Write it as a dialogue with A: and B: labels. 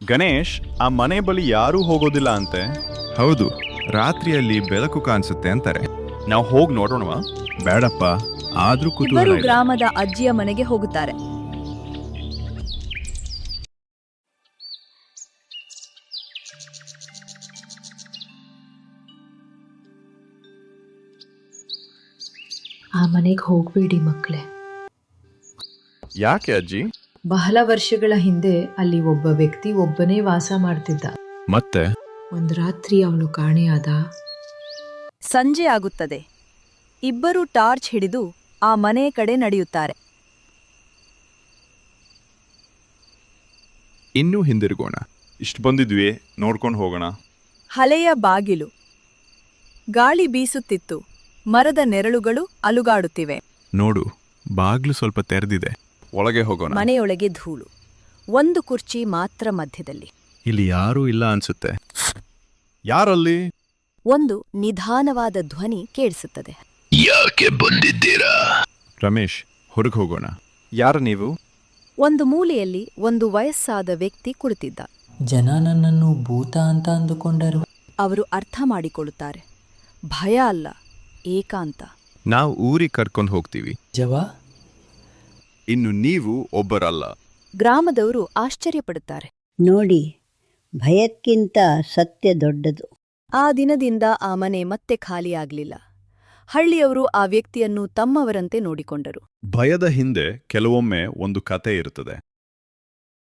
A: ಗಣೇಶ್, ಆ ಮನೆ ಬಳಿ ಯಾರೂ ಹೋಗೋದಿಲ್ಲ ಅಂತೆ.
B: ಹೌದು, ರಾತ್ರಿಯಲ್ಲಿ ಬೆಳಕು ಕಾಣಿಸುತ್ತೆ ಅಂತಾರೆ.
A: ನಾವು ಹೋಗಿ ನೋಡೋಣವಾ?
B: ಬೇಡಪ್ಪ, ಆದ್ರೂ
C: ಇಬ್ಬರು
B: ಕುತೂಹಲ ಇದೆ.
C: ಗ್ರಾಮದ ಅಜ್ಜಿಯ ಮನೆಗೆ ಹೋಗುತ್ತಾರೆ.
D: ಆ ಮನೆಗೆ ಹೋಗ್ಬೇಡಿ ಮಕ್ಕಳೇ.
A: ಯಾಕೆ ಅಜ್ಜಿ?
D: ಬಹಳ ವರ್ಷಗಳ ಹಿಂದೆ ಅಲ್ಲಿ ಒಬ್ಬ ವ್ಯಕ್ತಿ ಒಬ್ಬನೇ ವಾಸ ಮಾಡ್ತಿದ್ದ.
B: ಮತ್ತೆ
D: ಒಂದ್ ರಾತ್ರಿ ಅವನು ಕಾಣೆಯಾದ.
C: ಸಂಜೆ ಆಗುತ್ತದೆ. ಇಬ್ಬರು ಟಾರ್ಚ್ ಹಿಡಿದು ಆ ಮನೆ ಕಡೆ ನಡೆಯುತ್ತಾರೆ.
B: ಇನ್ನೂ ಹಿಂದಿರುಗೋಣ.
A: ಇಷ್ಟು ಬಂದಿದ್ವಿ, ನೋಡ್ಕೊಂಡು ಹೋಗೋಣ.
C: ಹಳೆಯ ಬಾಗಿಲು. ಗಾಳಿ ಬೀಸುತ್ತಿತ್ತು. ಮರದ ನೆರಳುಗಳು ಅಲುಗಾಡುತ್ತಿವೆ.
B: ನೋಡು, ಬಾಗ್ಲು ಸ್ವಲ್ಪ ತೆರೆದಿದೆ.
A: ಒಳಗೆ ಹೋಗೋಣ.
C: ಮನೆಯೊಳಗೆ ಧೂಳು. ಒಂದು ಕುರ್ಚಿ ಮಾತ್ರ ಮಧ್ಯದಲ್ಲಿ.
B: ಇಲ್ಲಿ ಯಾರೂ ಇಲ್ಲ ಅನ್ಸುತ್ತೆ.
A: ಯಾರಲ್ಲಿ?
C: ಒಂದು ನಿಧಾನವಾದ ಧ್ವನಿ ಕೇಳಿಸುತ್ತದೆ.
B: ಯಾಕೆ ಬಂದಿದ್ದೀರಾ? ರಮೇಶ್, ಹೊರಗೆ ಹೋಗೋಣ.
A: ಯಾರು ನೀವು?
C: ಒಂದು ಮೂಲೆಯಲ್ಲಿ ಒಂದು ವಯಸ್ಸಾದ ವ್ಯಕ್ತಿ ಕುಳಿತಿದ್ದ.
E: ಜನ ನನ್ನನ್ನು ಭೂತ ಅಂತ ಅಂದುಕೊಂಡರು.
C: ಅವರು ಅರ್ಥ ಮಾಡಿಕೊಳ್ಳುತ್ತಾರೆ. ಭಯ ಅಲ್ಲ, ಏಕಾಂತ.
B: ನಾವು ಊರಿಗೆ ಕರ್ಕೊಂಡು ಹೋಗ್ತೀವಿ.
E: ಜವಾ,
A: ಇನ್ನು ನೀವು ಒಬ್ಬರಲ್ಲ.
C: ಗ್ರಾಮದವರು ಆಶ್ಚರ್ಯಪಡುತ್ತಾರೆ.
F: ನೋಡಿ, ಭಯಕ್ಕಿಂತ ಸತ್ಯ ದೊಡ್ಡದು.
C: ಆ ದಿನದಿಂದ ಆ ಮನೆ ಮತ್ತೆ ಖಾಲಿಯಾಗಲಿಲ್ಲ. ಹಳ್ಳಿಯವರು ಆ ವ್ಯಕ್ತಿಯನ್ನು ತಮ್ಮವರಂತೆ ನೋಡಿಕೊಂಡರು.
A: ಭಯದ ಹಿಂದೆ ಕೆಲವೊಮ್ಮೆ ಒಂದು ಕತೆ ಇರುತ್ತದೆ.